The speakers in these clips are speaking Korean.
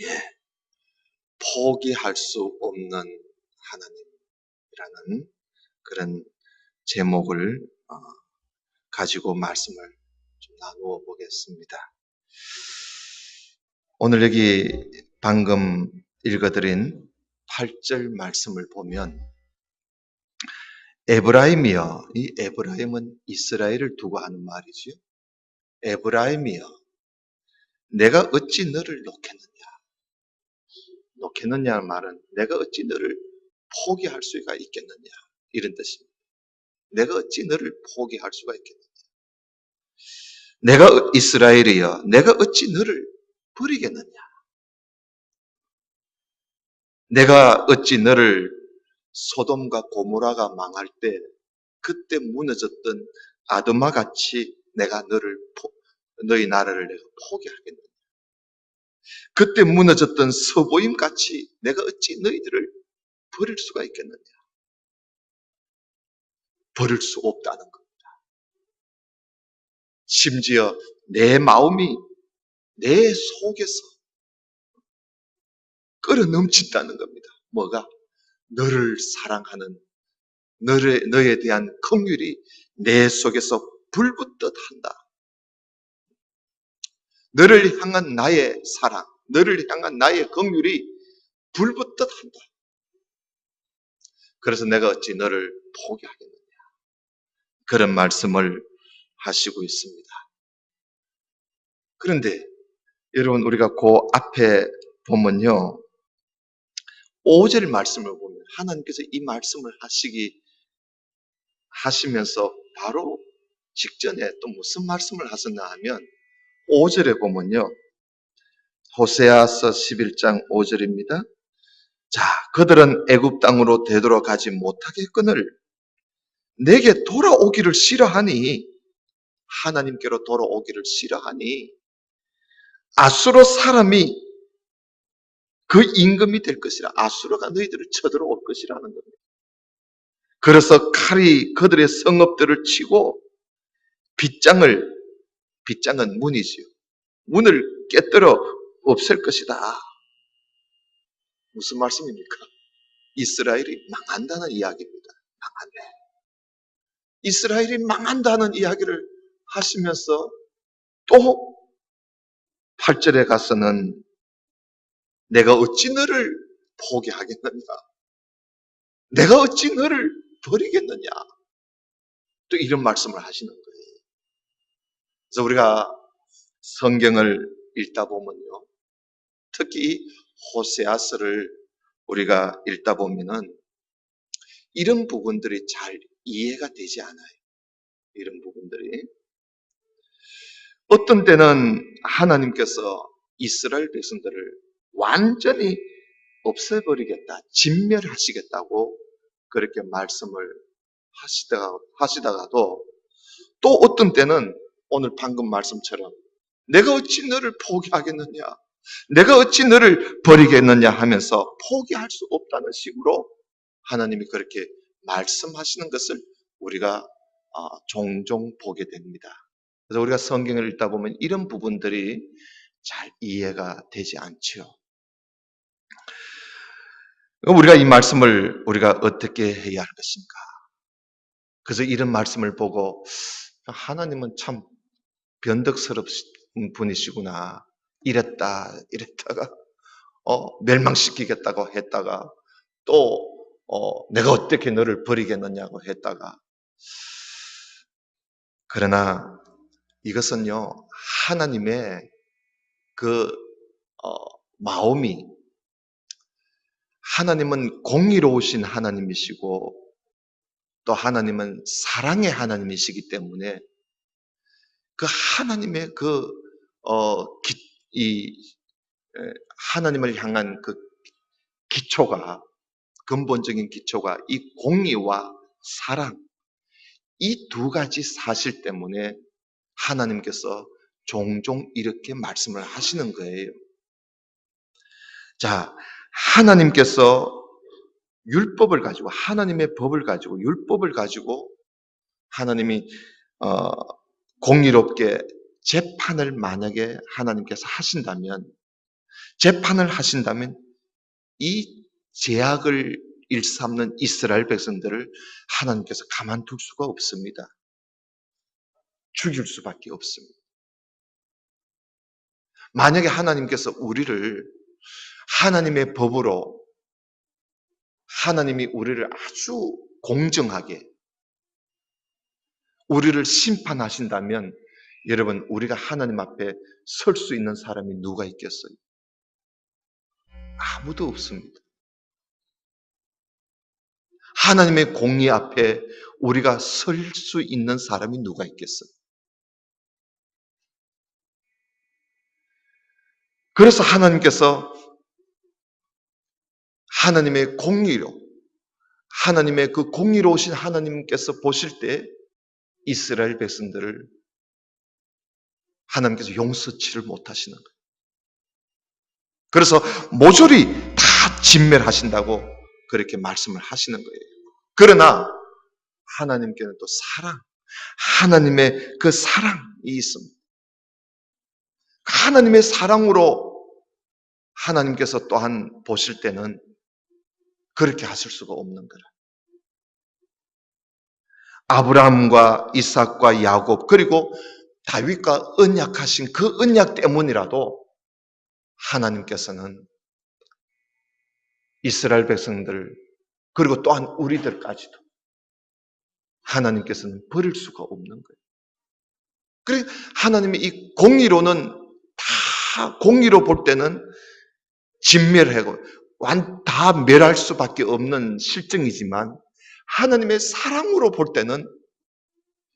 예, 포기할 수 없는 하나님이라는 그런 제목을 가지고 말씀을 좀 나누어 보겠습니다. 오늘 여기 방금 읽어드린 8절 말씀을 보면 에브라임이여, 이 에브라임은 이스라엘을 두고 하는 말이지요. 에브라임이여, 내가 어찌 너를 놓겠느냐. 놓겠느냐는 말은 내가 어찌 너를 포기할 수가 있겠느냐, 이런 뜻입니다. 내가 어찌 너를 포기할 수가 있겠느냐. 내가 이스라엘이여, 내가 어찌 너를 버리겠느냐. 내가 어찌 너를 소돔과 고모라가 망할 때 그때 무너졌던 아드마 같이 내가 너희 나라를 내가 포기하겠느냐. 그때 무너졌던 서보임 같이 내가 어찌 너희들을 버릴 수가 있겠느냐. 버릴 수 없다는 겁니다. 심지어 내 마음이 내 속에서 끓어 넘친다는 겁니다. 뭐가? 너를 사랑하는 너에 대한 긍휼이 내 속에서 불붙듯 한다. 너를 향한 나의 사랑, 너를 향한 나의 긍휼이 불붙듯 한다. 그래서 내가 어찌 너를 포기하겠느냐. 그런 말씀을 하시고 있습니다. 그런데 여러분, 우리가 그 앞에 보면요, 5절 말씀을 보면 하나님께서 이 말씀을 하시면서 바로 직전에 또 무슨 말씀을 하셨나 하면 5절에 보면요, 호세아서 11장 5절입니다. 자, 그들은 애굽 땅으로 되돌아가지 못하겠거늘 내게 돌아오기를 싫어하니, 하나님께로 돌아오기를 싫어하니 아수르 사람이 그 임금이 될 것이라. 아수르가 너희들을 쳐들어올 것이라는 겁니다. 그래서 칼이 그들의 성읍들을 치고 빗장은 문이지요. 문을 깨뜨려 없앨 것이다. 무슨 말씀입니까? 이스라엘이 망한다는 이야기입니다. 망한다. 이스라엘이 망한다는 이야기를 하시면서 또 8절에 가서는 내가 어찌 너를 포기하겠느냐. 내가 어찌 너를 버리겠느냐. 또 이런 말씀을 하시는 거예요. 그래서 우리가 성경을 읽다 보면요, 특히 호세아서를 우리가 읽다 보면은 이런 부분들이 잘 이해가 되지 않아요. 이런 부분들이. 어떤 때는 하나님께서 이스라엘 백성들을 완전히 없애버리겠다, 진멸하시겠다고 그렇게 말씀을 하시다가도 또 어떤 때는 오늘 방금 말씀처럼 내가 어찌 너를 포기하겠느냐, 내가 어찌 너를 버리겠느냐 하면서 포기할 수 없다는 식으로 하나님이 그렇게 말씀하시는 것을 우리가 종종 보게 됩니다. 그래서 우리가 성경을 읽다 보면 이런 부분들이 잘 이해가 되지 않죠. 우리가 이 말씀을 우리가 어떻게 해야 할 것인가? 그래서 이런 말씀을 보고 하나님은 참 변덕스러운 분이시구나. 이랬다가 멸망시키겠다고 했다가 또 내가 어떻게 너를 버리겠느냐고 했다가, 그러나 이것은요, 하나님의 그 마음이, 하나님은 공의로우신 하나님이시고 또 하나님은 사랑의 하나님이시기 때문에 그 하나님의 하나님을 향한 그 기초가, 근본적인 기초가 이 공의와 사랑, 이 두 가지 사실 때문에 하나님께서 종종 이렇게 말씀을 하시는 거예요. 자, 하나님께서 율법을 가지고, 하나님의 법을 가지고, 율법을 가지고 하나님이 공의롭게 재판을 만약에 하나님께서 하신다면 재판을 하신다면 이 죄악을 일삼는 이스라엘 백성들을 하나님께서 가만둘 수가 없습니다. 죽일 수밖에 없습니다. 만약에 하나님께서 우리를 하나님의 법으로 하나님이 우리를 아주 공정하게 우리를 심판하신다면 여러분, 우리가 하나님 앞에 설 수 있는 사람이 누가 있겠어요? 아무도 없습니다. 하나님의 공의 앞에 우리가 설 수 있는 사람이 누가 있겠어요? 그래서 하나님께서 하나님의 공의로, 하나님의 그 공의로우신 하나님께서 보실 때 이스라엘 백성들을 하나님께서 용서치를 못하시는 거예요. 그래서 모조리 다 진멸하신다고 그렇게 말씀을 하시는 거예요. 그러나 하나님께는 또 사랑, 하나님의 그 사랑이 있습니다. 하나님의 사랑으로 하나님께서 또한 보실 때는 그렇게 하실 수가 없는 거라. 아브라함과 이삭과 야곱 그리고 다윗과 언약하신 그 언약 때문이라도 하나님께서는 이스라엘 백성들 그리고 또한 우리들까지도 하나님께서는 버릴 수가 없는 거예요. 그래서 하나님의 이 공의로는 다 공의로 볼 때는 진멸하고 다 멸할 수밖에 없는 실정이지만 하나님의 사랑으로 볼 때는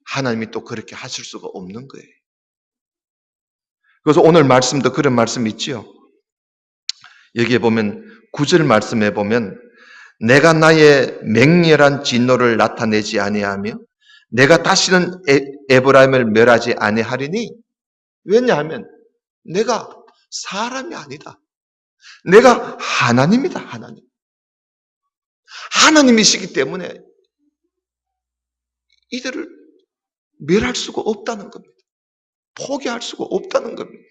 하나님이 또 그렇게 하실 수가 없는 거예요. 그래서 오늘 말씀도 그런 말씀이 있지요. 여기에 보면 9절 말씀에 보면 내가 나의 맹렬한 진노를 나타내지 아니하며 내가 다시는 에브라임을 멸하지 아니하리니 왜냐하면 내가 사람이 아니다. 내가 하나님이다. 하나님. 하나님이시기 때문에 이들을 멸할 수가 없다는 겁니다. 포기할 수가 없다는 겁니다.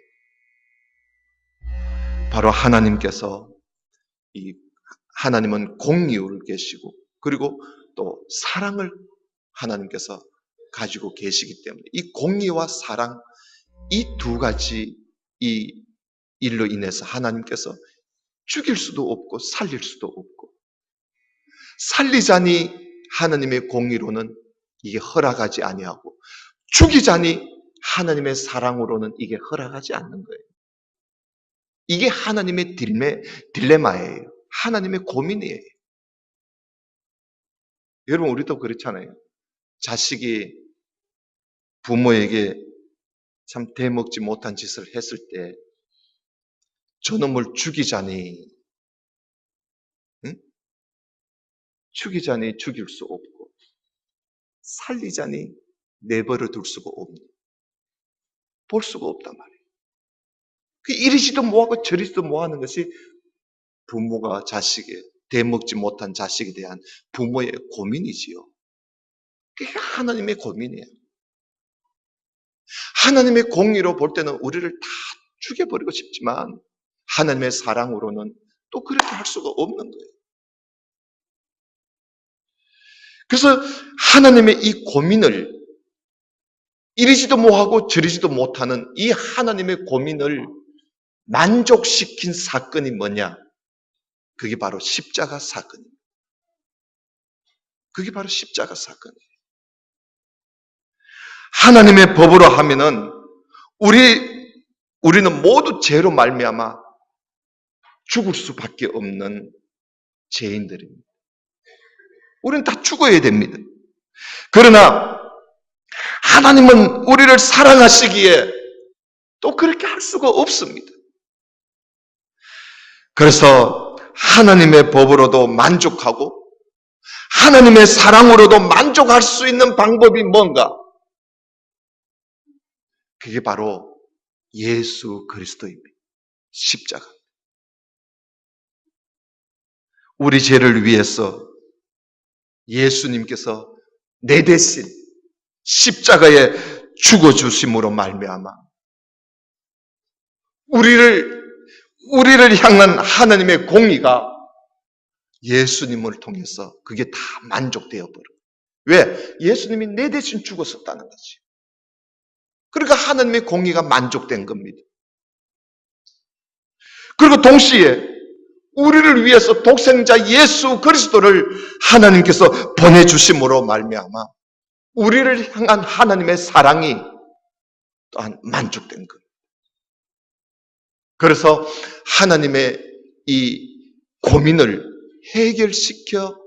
바로 하나님께서 하나님은 공의를 계시고 그리고 또 사랑을 하나님께서 가지고 계시기 때문에 이 공의와 사랑 이 두 가지 이 일로 인해서 하나님께서 죽일 수도 없고 살릴 수도 없고 살리자니 하나님의 공의로는 이게 허락하지 아니하고 죽이자니 하나님의 사랑으로는 이게 허락하지 않는 거예요. 이게 하나님의 딜레마예요. 하나님의 고민이에요. 여러분 우리도 그렇잖아요. 자식이 부모에게 참 대먹지 못한 짓을 했을 때 저놈을 죽이자니 응? 죽이자니 죽일 수 없고 살리자니 내버려 둘 수가 없는 볼 수가 없단 말이에요. 그 이리지도 뭐하고 저리지도 뭐하는 것이 부모가 자식에 대먹지 못한 자식에 대한 부모의 고민이지요. 그게 하나님의 고민이에요. 하나님의 공의로 볼 때는 우리를 다 죽여버리고 싶지만 하나님의 사랑으로는 또 그렇게 할 수가 없는 거예요. 그래서 하나님의 이 고민을 이리지도 못하고 저리지도 못하는 이 하나님의 고민을 만족시킨 사건이 뭐냐? 그게 바로 십자가 사건입니다. 그게 바로 십자가 사건이에요. 하나님의 법으로 하면은 우리는 모두 죄로 말미암아 죽을 수밖에 없는 죄인들입니다. 우리는 다 죽어야 됩니다. 그러나 하나님은 우리를 사랑하시기에 또 그렇게 할 수가 없습니다. 그래서 하나님의 법으로도 만족하고 하나님의 사랑으로도 만족할 수 있는 방법이 뭔가? 그게 바로 예수 그리스도입니다. 십자가. 우리 죄를 위해서 예수님께서 내 대신 십자가에 죽어주심으로 말미암아 우리를 우리를 향한 하나님의 공의가 예수님을 통해서 그게 다 만족되어 버려. 왜? 예수님이 내 대신 죽었었다는 거지. 그러니까 하나님의 공의가 만족된 겁니다. 그리고 동시에 우리를 위해서 독생자 예수 그리스도를 하나님께서 보내주심으로 말미암아 우리를 향한 하나님의 사랑이 또한 만족된 겁니다. 그래서 하나님의 이 고민을 해결시켜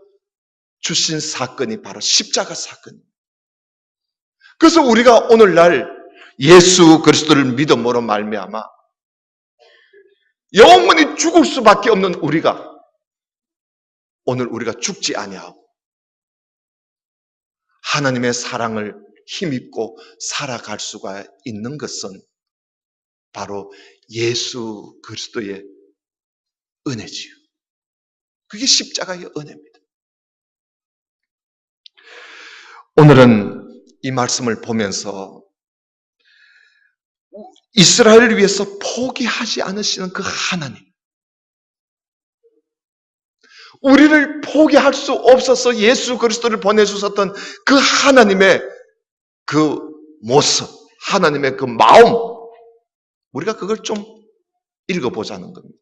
주신 사건이 바로 십자가 사건입니다. 그래서 우리가 오늘날 예수 그리스도를 믿음으로 말미암아 영원히 죽을 수밖에 없는 우리가 오늘 우리가 죽지 아니하고 하나님의 사랑을 힘입고 살아갈 수가 있는 것은 바로 예수 그리스도의 은혜지요. 그게 십자가의 은혜입니다. 오늘은 이 말씀을 보면서 이스라엘을 위해서 포기하지 않으시는 그 하나님, 우리를 포기할 수 없어서 예수 그리스도를 보내주셨던 그 하나님의 그 모습, 하나님의 그 마음, 우리가 그걸 좀 읽어보자는 겁니다.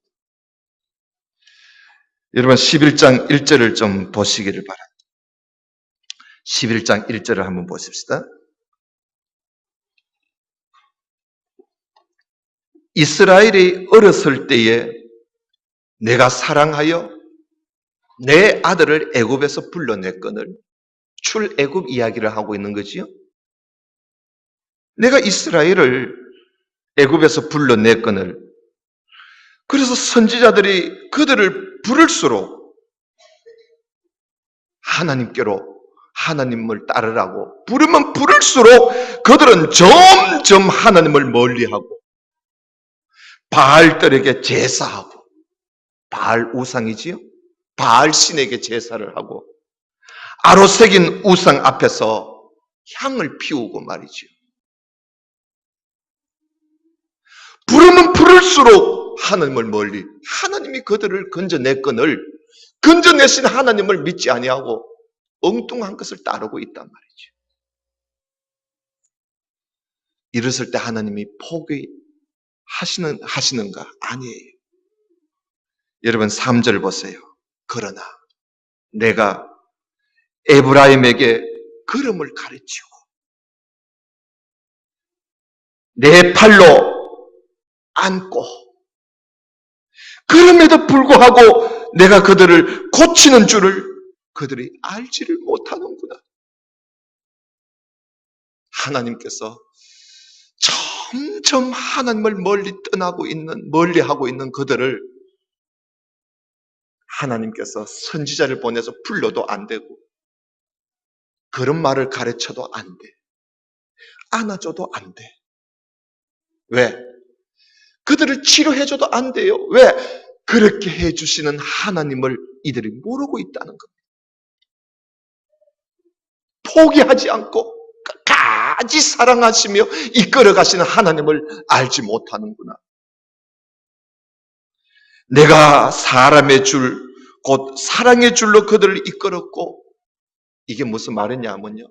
여러분 11장 1절을 좀 보시기를 바랍니다. 11장 1절을 한번 보십시다. 이스라엘이 어렸을 때에 내가 사랑하여 내 아들을 애굽에서 불러냈거늘, 출애굽 이야기를 하고 있는 거지요. 내가 이스라엘을 애굽에서 불러냈거늘, 그래서 선지자들이 그들을 부를수록 하나님께로 하나님을 따르라고 부르면 부를수록 그들은 점점 하나님을 멀리하고 바알들에게 제사하고, 바알 우상이지요. 바알 신에게 제사를 하고 아로새긴 우상 앞에서 향을 피우고 말이지요. 부르면 부를수록 하나님을 멀리, 하나님이 그들을 건져냈거늘 건져내신 하나님을 믿지 아니하고 엉뚱한 것을 따르고 있단 말이죠. 이랬을 때 하나님이 포기하시는가? 아니에요. 여러분 3절 보세요. 그러나 내가 에브라임에게 걸음을 가르치고 내 팔로 안고, 그럼에도 불구하고 내가 그들을 고치는 줄을 그들이 알지를 못하는구나. 하나님께서 점점 하나님을 멀리하고 있는 그들을 하나님께서 선지자를 보내서 불러도 안 되고 그런 말을 가르쳐도 안 돼. 안아줘도 안 돼. 왜? 그들을 치료해줘도 안 돼요. 왜? 그렇게 해주시는 하나님을 이들이 모르고 있다는 겁니다. 포기하지 않고 끝까지 사랑하시며 이끌어가시는 하나님을 알지 못하는구나. 내가 사람의 줄, 곧 사랑의 줄로 그들을 이끌었고, 이게 무슨 말이냐면요,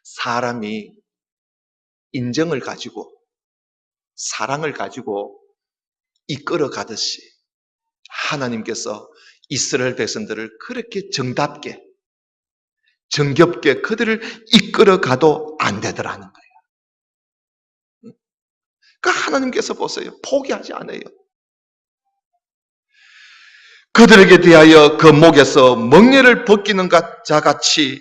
사람이 인정을 가지고 사랑을 가지고 이끌어 가듯이 하나님께서 이스라엘 백성들을 그렇게 정답게 정겹게 그들을 이끌어 가도 안 되더라는 거예요. 그러니까 하나님께서 보세요. 포기하지 않아요. 그들에게 대하여 그 목에서 멍에를 벗기는 자같이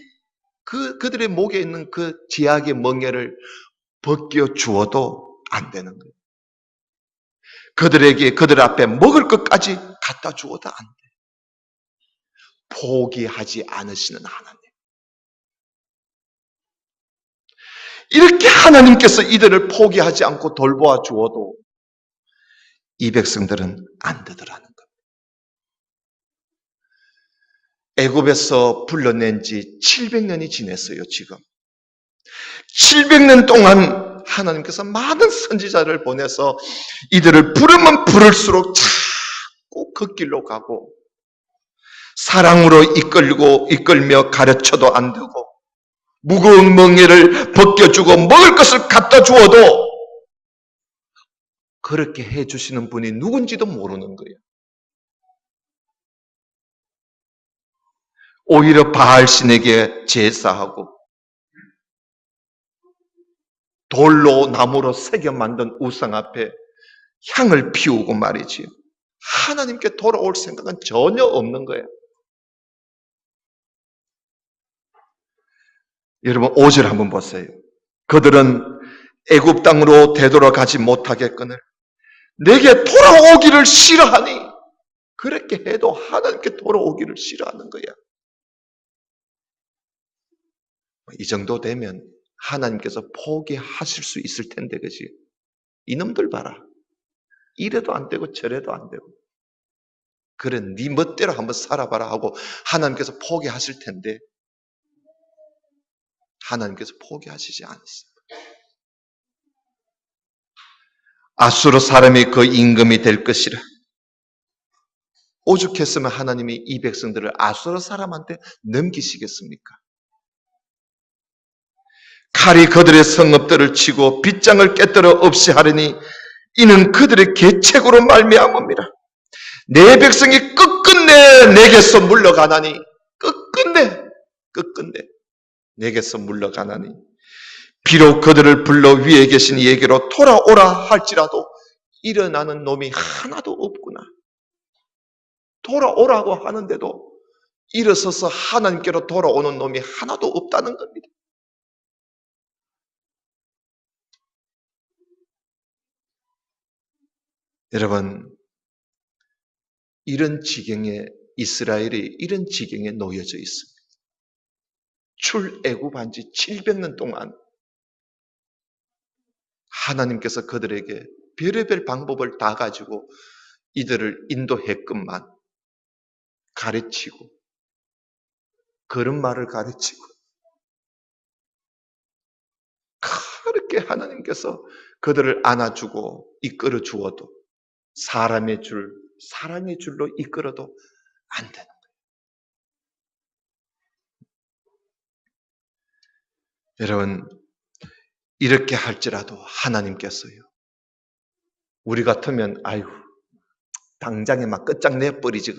그들의 목에 있는 그 제약의 멍에를 벗겨 주어도 안 되는 거예요. 그들 앞에 먹을 것까지 갖다 주어도 안 돼. 포기하지 않으시는 하나님. 이렇게 하나님께서 이들을 포기하지 않고 돌보아 주어도 이 백성들은 안 되더라는 겁니다. 애굽에서 불러낸 지 700년이 지났어요, 지금. 700년 동안 하나님께서 많은 선지자를 보내서 이들을 부르면 부를수록 자꾸 그 길로 가고 사랑으로 이끌며 가르쳐도 안 되고 무거운 멍에를 벗겨주고 먹을 것을 갖다 주어도 그렇게 해주시는 분이 누군지도 모르는 거예요. 오히려 바알신에게 제사하고 돌로 나무로 새겨 만든 우상 앞에 향을 피우고 말이지요. 하나님께 돌아올 생각은 전혀 없는 거예요. 여러분 5절 한번 보세요. 그들은 애굽 땅으로 되돌아가지 못하겠거늘 내게 돌아오기를 싫어하니 그렇게 해도 하나님께 돌아오기를 싫어하는 거야. 이 정도 되면 하나님께서 포기하실 수 있을 텐데, 그지? 이놈들 봐라. 이래도 안 되고 저래도 안 되고. 그래, 네 멋대로 한번 살아봐라 하고 하나님께서 포기하실 텐데 하나님께서 포기하시지 않았어요. 아수르 사람이 그 임금이 될 것이라. 오죽했으면 하나님이 이 백성들을 아수르 사람한테 넘기시겠습니까? 칼이 그들의 성읍들을 치고 빗장을 깨뜨려 없이 하려니 이는 그들의 계책으로 말미암음이라. 내 백성이 끝끝내 내게서 물러가나니 끝끝내 내게서 물러가나니 비록 그들을 불러 위에 계신 이에게로 돌아오라 할지라도 일어나는 놈이 하나도 없구나. 돌아오라고 하는데도 일어서서 하나님께로 돌아오는 놈이 하나도 없다는 겁니다. 여러분, 이런 지경에 이스라엘이 이런 지경에 놓여져 있습니다. 출애굽한 지 700년 동안 하나님께서 그들에게 별의별 방법을 다 가지고 이들을 인도했건만 가르치고 그런 말을 가르치고 그렇게 하나님께서 그들을 안아주고 이끌어 주어도 사랑의 줄로 이끌어도 안 되는 거예요. 여러분, 이렇게 할지라도 하나님께서요. 우리 같으면 아유 당장에 막 끝장내버리지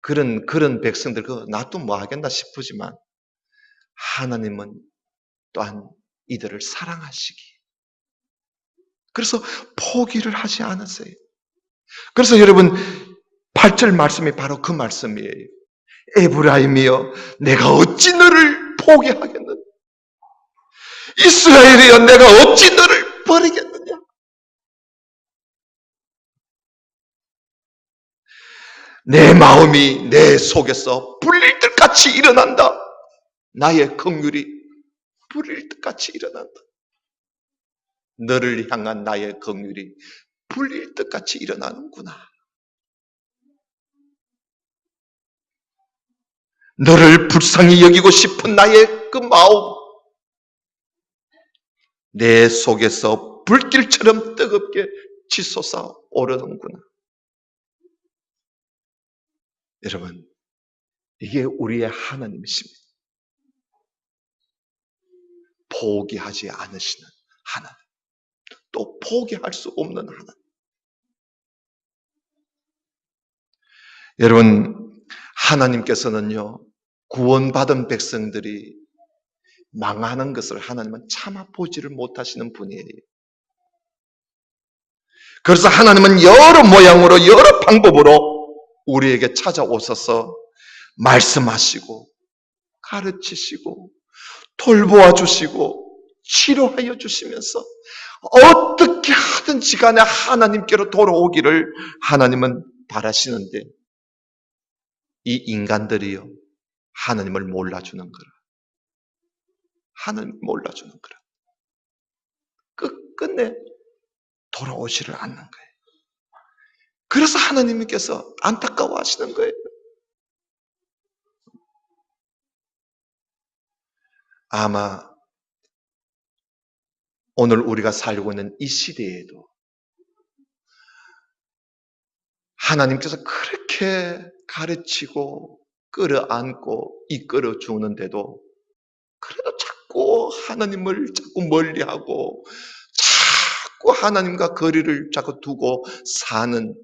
그런 백성들 놔도 뭐 하겠나 싶으지만 하나님은 또한 이들을 사랑하시기. 그래서 포기를 하지 않으세요. 그래서 여러분 8절 말씀이 바로 그 말씀이에요. 에브라임이여 내가 어찌 너를 포기하겠느냐. 이스라엘이여 내가 어찌 너를 버리겠느냐. 내 마음이 내 속에서 불릴 듯 같이 일어난다. 나의 긍휼이 불릴 듯 같이 일어난다. 너를 향한 나의 긍휼이 불릴 듯 같이 일어나는구나. 너를 불쌍히 여기고 싶은 나의 그 마음 내 속에서 불길처럼 뜨겁게 치솟아 오르는구나. 여러분, 이게 우리의 하나님이십니다. 포기하지 않으시는 하나님. 또 포기할 수 없는 하나님. 여러분, 하나님께서는요, 구원받은 백성들이 망하는 것을 하나님은 차마 보지를 못하시는 분이에요. 그래서 하나님은 여러 모양으로 여러 방법으로 우리에게 찾아오셔서 말씀하시고 가르치시고 돌보아 주시고 치료하여 주시면서 어떻게 하든지 간에 하나님께로 돌아오기를 하나님은 바라시는데 이 인간들이요 하나님을 몰라주는 거라. 하나님을 몰라주는 거라. 끝끝내 돌아오지를 않는 거예요. 그래서 하나님께서 안타까워 하시는 거예요. 아마 오늘 우리가 살고 있는 이 시대에도 하나님께서 그렇게 가르치고 끌어안고 이끌어 주는데도 그래도 자꾸 하나님을 자꾸 멀리하고 자꾸 하나님과 거리를 자꾸 두고 사는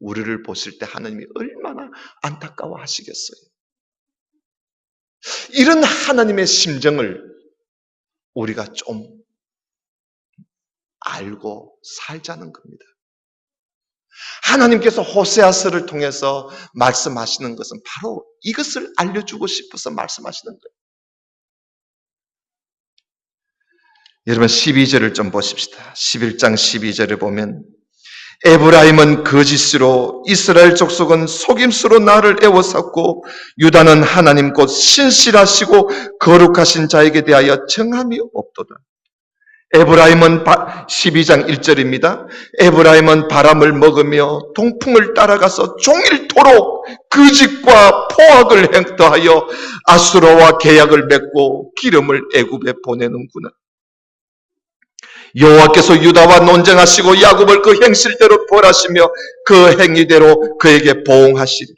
우리를 보실 때 하나님이 얼마나 안타까워 하시겠어요. 이런 하나님의 심정을 우리가 좀 알고 살자는 겁니다. 하나님께서 호세아서를 통해서 말씀하시는 것은 바로 이것을 알려주고 싶어서 말씀하시는 거예요. 여러분 12절을 좀 보십시다. 11장 12절을 보면 에브라임은 거짓으로 이스라엘 족속은 속임수로 나를 애워쌌고 유다는 하나님 곧 신실하시고 거룩하신 자에게 대하여 정함이 없도다. 에브라임은 12장 1절입니다. 에브라임은 바람을 먹으며 동풍을 따라가서 종일토록 거짓과 포악을 행하여 아수라와 계약을 맺고 기름을 애굽에 보내는구나. 여호와께서 유다와 논쟁하시고 야곱을 그 행실대로 벌하시며 그 행위대로 그에게 보응하시리라.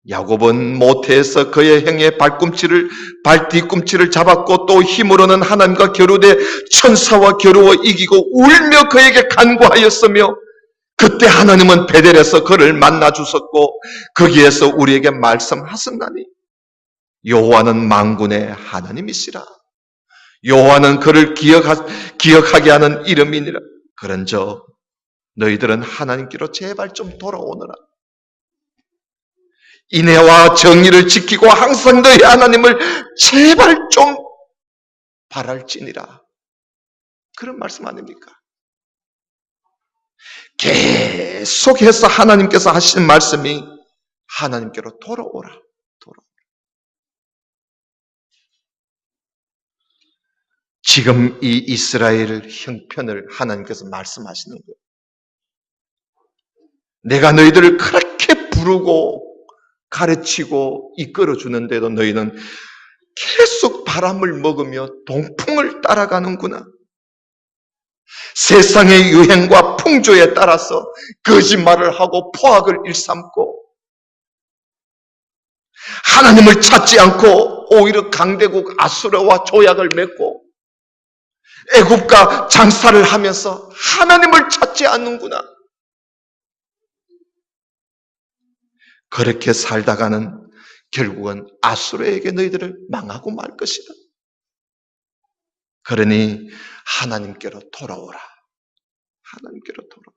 야곱은 모태에서 그의 행의 발뒤꿈치를 잡았고 또 힘으로는 하나님과 겨루되 천사와 겨루어 이기고 울며 그에게 간구하였으며 그때 하나님은 베델에서 그를 만나 주셨고 거기에서 우리에게 말씀하셨나니 여호와는 만군의 하나님이시라. 여호와는 그를 기억하게 하는 이름이니라. 그런즉 너희들은 하나님께로 제발 좀 돌아오너라. 인애와 정의를 지키고 항상 너희 하나님을 제발 좀 바랄지니라. 그런 말씀 아닙니까? 계속해서 하나님께서 하시는 말씀이 하나님께로 돌아오라. 지금 이 이스라엘 형편을 하나님께서 말씀하시는 거예요. 내가 너희들을 그렇게 부르고 가르치고 이끌어 주는데도 너희는 계속 바람을 먹으며 동풍을 따라가는구나. 세상의 유행과 풍조에 따라서 거짓말을 하고 포악을 일삼고 하나님을 찾지 않고 오히려 강대국 아수라와 조약을 맺고 애굽과 장사를 하면서 하나님을 찾지 않는구나. 그렇게 살다가는 결국은 아수르에게 너희들을 망하고 말 것이다. 그러니 하나님께로 돌아오라. 하나님께로 돌아오라.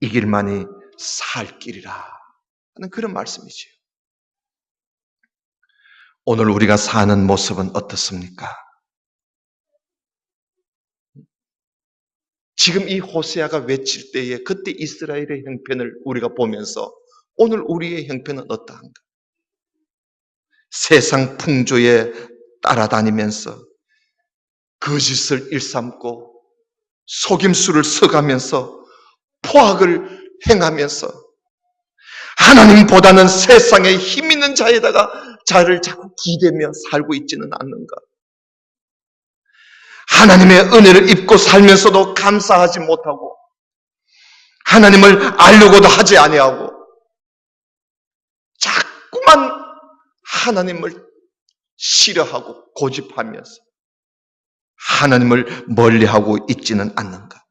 이 길만이 살 길이라 하는 그런 말씀이지요. 오늘 우리가 사는 모습은 어떻습니까? 지금 이 호세아가 외칠 때에 그때 이스라엘의 형편을 우리가 보면서 오늘 우리의 형편은 어떠한가? 세상 풍조에 따라다니면서 거짓을 일삼고 속임수를 써가면서 포악을 행하면서 하나님보다는 세상에 힘 있는 자에다가 자를 자꾸 기대며 살고 있지는 않는가? 하나님의 은혜를 입고 살면서도 감사하지 못하고 하나님을 알려고도 하지 아니하고 자꾸만 하나님을 싫어하고 고집하면서 하나님을 멀리하고 있지는 않는가?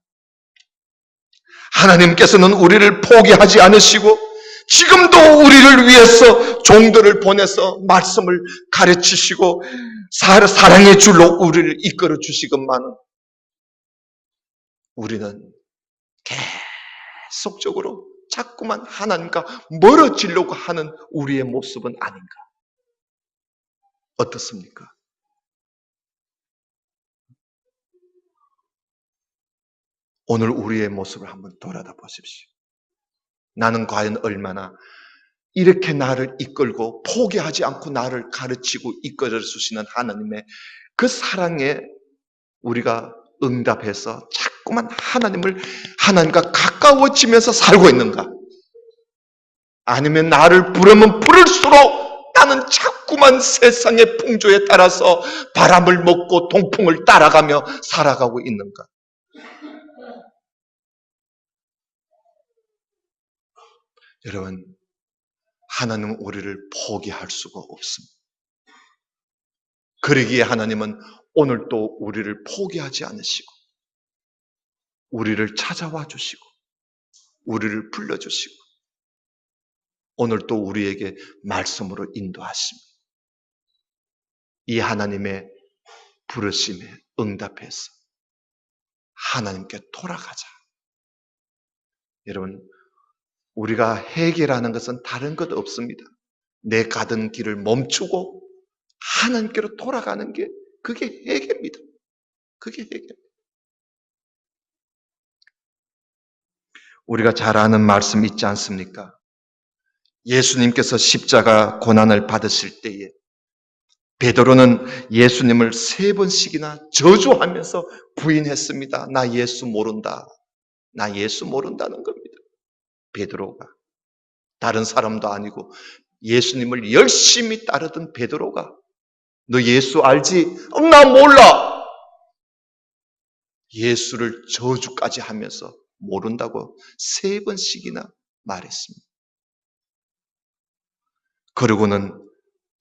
하나님께서는 우리를 포기하지 않으시고 지금도 우리를 위해서 종들을 보내서 말씀을 가르치시고 사랑의 줄로 우리를 이끌어 주시건만은 우리는 계속적으로 자꾸만 하나님과 멀어지려고 하는 우리의 모습은 아닌가? 어떻습니까? 오늘 우리의 모습을 한번 돌아다 보십시오. 나는 과연 얼마나 이렇게 나를 이끌고 포기하지 않고 나를 가르치고 이끌어 주시는 하나님의 그 사랑에 우리가 응답해서 자꾸만 하나님과 가까워지면서 살고 있는가? 아니면 나를 부르면 부를수록 나는 자꾸 자꾸만 세상의 풍조에 따라서 바람을 먹고 동풍을 따라가며 살아가고 있는가? 여러분, 하나님은 우리를 포기할 수가 없습니다. 그러기에 하나님은 오늘도 우리를 포기하지 않으시고 우리를 찾아와 주시고 우리를 불러주시고 오늘도 우리에게 말씀으로 인도하십니다. 이 하나님의 부르심에 응답해서 하나님께 돌아가자. 여러분, 우리가 해결하는 것은 다른 것 없습니다. 내 가던 길을 멈추고 하나님께로 돌아가는 게 그게 해결입니다. 그게 해결. 우리가 잘 아는 말씀 있지 않습니까? 예수님께서 십자가 고난을 받으실 때에 베드로는 예수님을 3번씩이나 저주하면서 부인했습니다. 나 예수 모른다. 나 예수 모른다는 겁니다. 베드로가. 다른 사람도 아니고 예수님을 열심히 따르던 베드로가 너 예수 알지? 나 몰라. 예수를 저주까지 하면서 모른다고 3번씩이나 말했습니다. 그러고는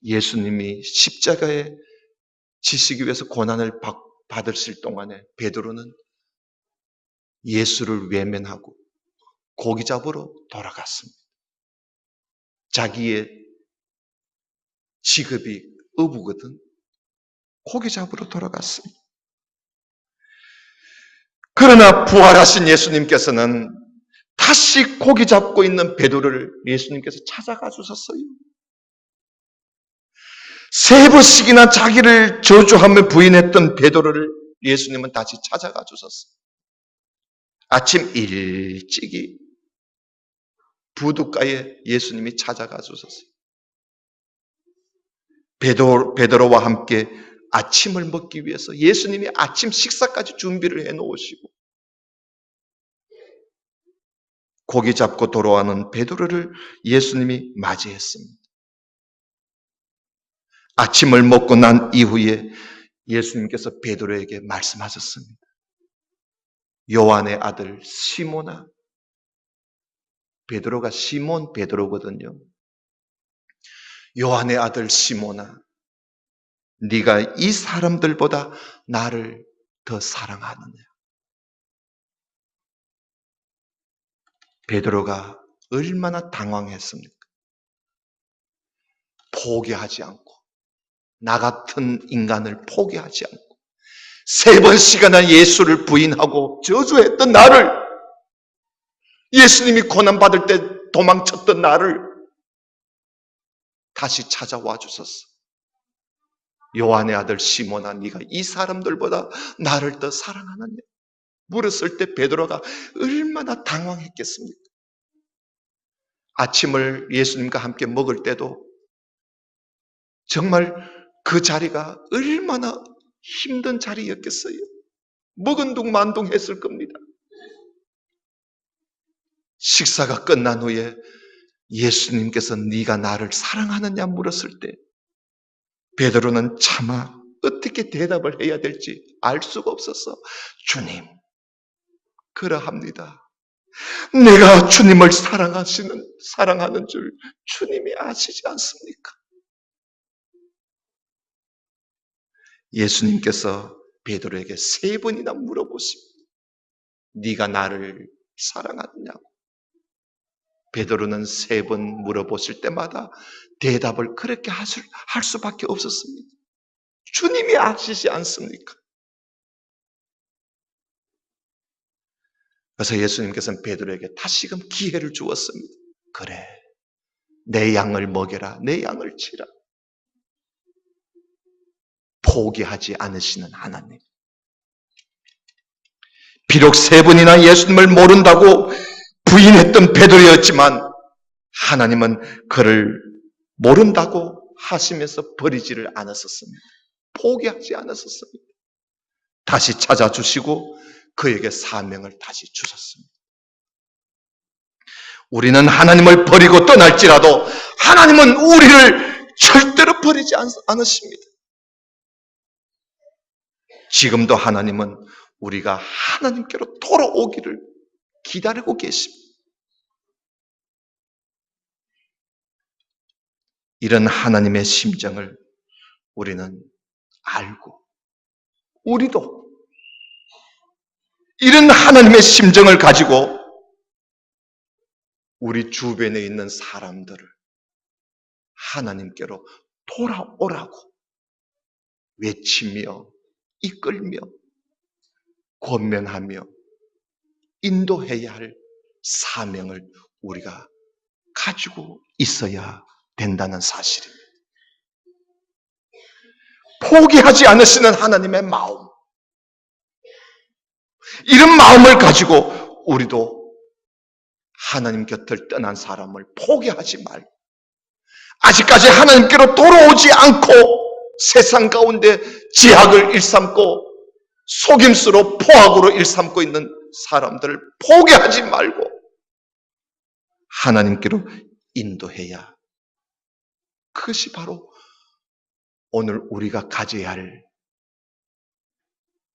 예수님이 십자가에 지시기 위해서 고난을 받으실 동안에 베드로는 예수를 외면하고 고기 잡으러 돌아갔습니다. 자기의 직업이 어부거든. 고기 잡으러 돌아갔습니다. 그러나 부활하신 예수님께서는 다시 고기 잡고 있는 베드로를 예수님께서 찾아가 주셨어요. 3번씩이나 자기를 저주하며 부인했던 베드로를 예수님은 다시 찾아가 주셨어요. 아침 일찍이 부둣가에 예수님이 찾아가 주셨어요. 베드로와 함께 아침을 먹기 위해서 예수님이 아침 식사까지 준비를 해놓으시고 고기 잡고 돌아오는 베드로를 예수님이 맞이했습니다. 아침을 먹고 난 이후에 예수님께서 베드로에게 말씀하셨습니다. 요한의 아들 시몬아, 베드로가 시몬 베드로거든요. 요한의 아들 시몬아, 네가 이 사람들보다 나를 더 사랑하느냐? 베드로가 얼마나 당황했습니까? 포기하지 않고 나 같은 인간을 포기하지 않고 3번씩이나 예수를 부인하고 저주했던 나를, 예수님이 고난받을 때 도망쳤던 나를 다시 찾아와 주셨어. 요한의 아들 시몬아, 네가 이 사람들보다 나를 더 사랑하느냐? 물었을 때 베드로가 얼마나 당황했겠습니까? 아침을 예수님과 함께 먹을 때도 정말 그 자리가 얼마나 힘든 자리였겠어요. 먹은둥만둥했을 겁니다. 식사가 끝난 후에 예수님께서 네가 나를 사랑하느냐 물었을 때 베드로는 차마 어떻게 대답을 해야 될지 알 수가 없었어. 주님, 그러합니다. 내가 주님을 사랑하는 줄 주님이 아시지 않습니까? 예수님께서 베드로에게 3번이나 물어보십니다. 네가 나를 사랑하느냐고. 베드로는 3번 물어보실 때마다 대답을 그렇게 할 수밖에 없었습니다. 주님이 아시지 않습니까? 그래서 예수님께서는 베드로에게 다시금 기회를 주었습니다. 그래, 내 양을 먹여라, 내 양을 치라. 포기하지 않으시는 하나님. 비록 3번이나 예수님을 모른다고 부인했던 베드로였지만 하나님은 그를 모른다고 하시면서 버리지를 않았었습니다. 포기하지 않았었습니다. 다시 찾아주시고 그에게 사명을 다시 주셨습니다. 우리는 하나님을 버리고 떠날지라도 하나님은 우리를 절대로 버리지 않으십니다. 지금도 하나님은 우리가 하나님께로 돌아오기를 기다리고 계십니다. 이런 하나님의 심정을 우리는 알고, 우리도 이런 하나님의 심정을 가지고 우리 주변에 있는 사람들을 하나님께로 돌아오라고 외치며 이끌며 권면하며 인도해야 할 사명을 우리가 가지고 있어야 된다는 사실입니다. 포기하지 않으시는 하나님의 마음, 이런 마음을 가지고 우리도 하나님 곁을 떠난 사람을 포기하지 말고, 아직까지 하나님께로 돌아오지 않고 세상 가운데 제약을 일삼고 속임수로 포악으로 일삼고 있는 사람들을 포기하지 말고 하나님께로 인도해야, 그것이 바로 오늘 우리가 가져야 할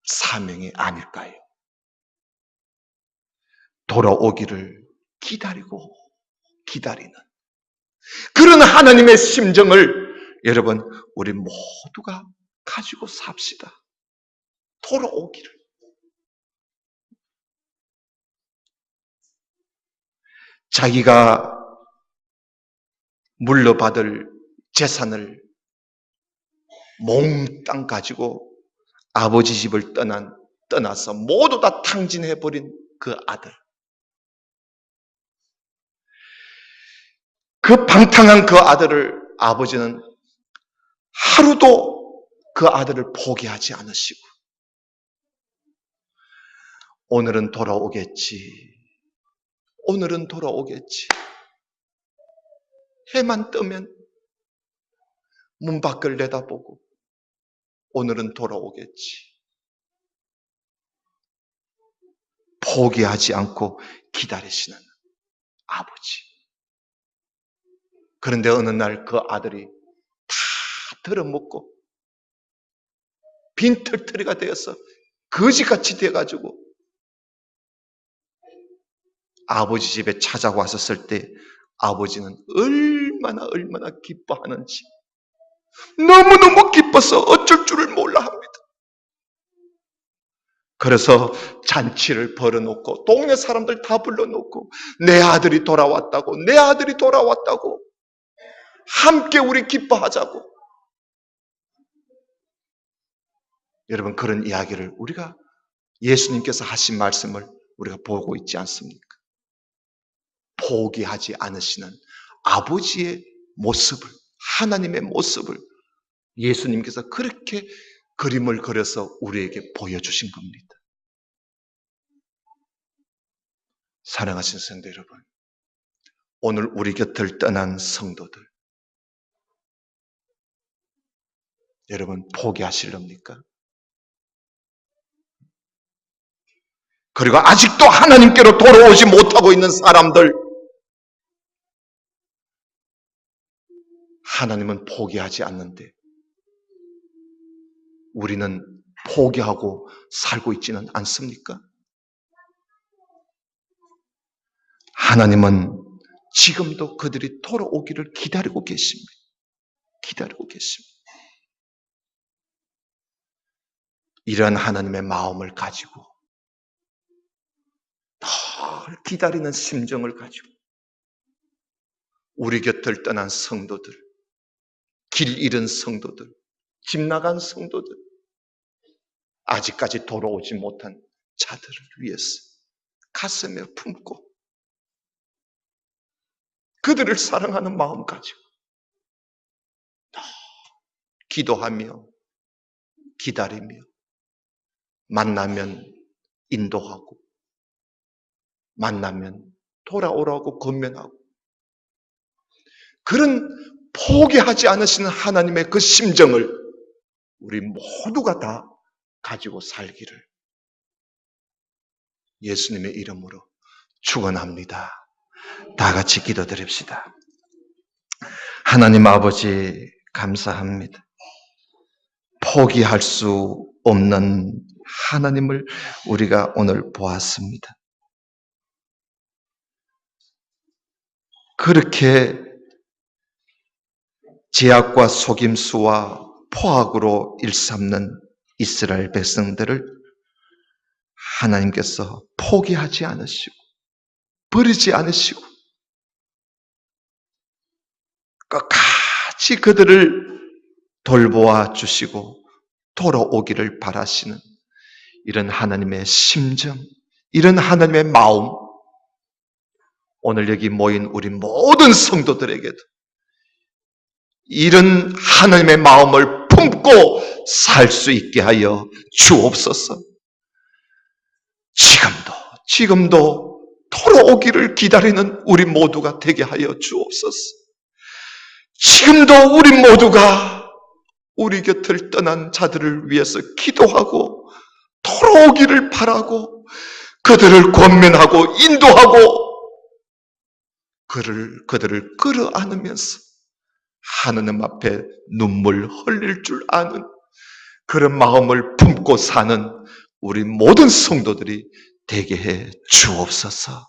사명이 아닐까요? 돌아오기를 기다리고 기다리는 그런 하나님의 심정을 여러분 우리 모두가 가지고 삽시다. 돌아오기를. 자기가 물려받을 재산을 몽땅 가지고 아버지 집을 떠나서 모두 다 탕진해버린 그 아들. 그 방탕한 그 아들을 아버지는 하루도 그 아들을 포기하지 않으시고 오늘은 돌아오겠지. 오늘은 돌아오겠지. 해만 뜨면 문 밖을 내다보고 오늘은 돌아오겠지. 포기하지 않고 기다리시는 아버지. 그런데 어느 날 그 아들이 다 들어먹고 빈털터리가 되어서 거지같이 돼가지고 아버지 집에 찾아왔었을 때 아버지는 얼마나 기뻐하는지 너무너무 기뻐서 어쩔 줄을 몰라 합니다. 그래서 잔치를 벌여놓고 동네 사람들 다 불러놓고 내 아들이 돌아왔다고, 내 아들이 돌아왔다고, 함께 우리 기뻐하자고. 여러분, 그런 이야기를 우리가 예수님께서 하신 말씀을 우리가 보고 있지 않습니까? 포기하지 않으시는 아버지의 모습을, 하나님의 모습을 예수님께서 그렇게 그림을 그려서 우리에게 보여주신 겁니다. 사랑하신 성도 여러분, 오늘 우리 곁을 떠난 성도들, 여러분 포기하실랍니까? 그리고 아직도 하나님께로 돌아오지 못하고 있는 사람들, 하나님은 포기하지 않는데 우리는 포기하고 살고 있지는 않습니까? 하나님은 지금도 그들이 돌아오기를 기다리고 계십니다. 기다리고 계십니다. 이런 하나님의 마음을 가지고 늘 기다리는 심정을 가지고 우리 곁을 떠난 성도들, 길 잃은 성도들, 집 나간 성도들, 아직까지 돌아오지 못한 자들을 위해서 가슴에 품고 그들을 사랑하는 마음 가지고 기도하며 기다리며 만나면 인도하고 만나면 돌아오라고 권면하고 그런 포기하지 않으시는 하나님의 그 심정을 우리 모두가 다 가지고 살기를 예수님의 이름으로 축원합니다. 다 같이 기도드립시다. 하나님 아버지, 감사합니다. 포기할 수 없는 하나님을 우리가 오늘 보았습니다. 그렇게 제약과 속임수와 포악으로 일삼는 이스라엘 백성들을 하나님께서 포기하지 않으시고 버리지 않으시고 끝까지 그들을 돌보아 주시고 돌아오기를 바라시는 이런 하나님의 심정, 이런 하나님의 마음, 오늘 여기 모인 우리 모든 성도들에게도 이런 하나님의 마음을 품고 살 수 있게 하여 주옵소서. 지금도 돌아오기를 기다리는 우리 모두가 되게 하여 주옵소서. 지금도 우리 모두가 우리 곁을 떠난 자들을 위해서 기도하고 돌아오기를 바라고 그들을 권면하고 인도하고 그들을 끌어안으면서 하느님 앞에 눈물 흘릴 줄 아는 그런 마음을 품고 사는 우리 모든 성도들이 되게 해 주옵소서.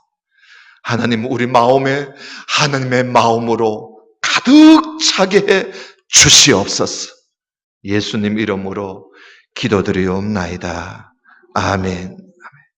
하나님, 우리 마음에 하나님의 마음으로 가득 차게 해 주시옵소서. 예수님 이름으로 기도드리옵나이다. 아멘.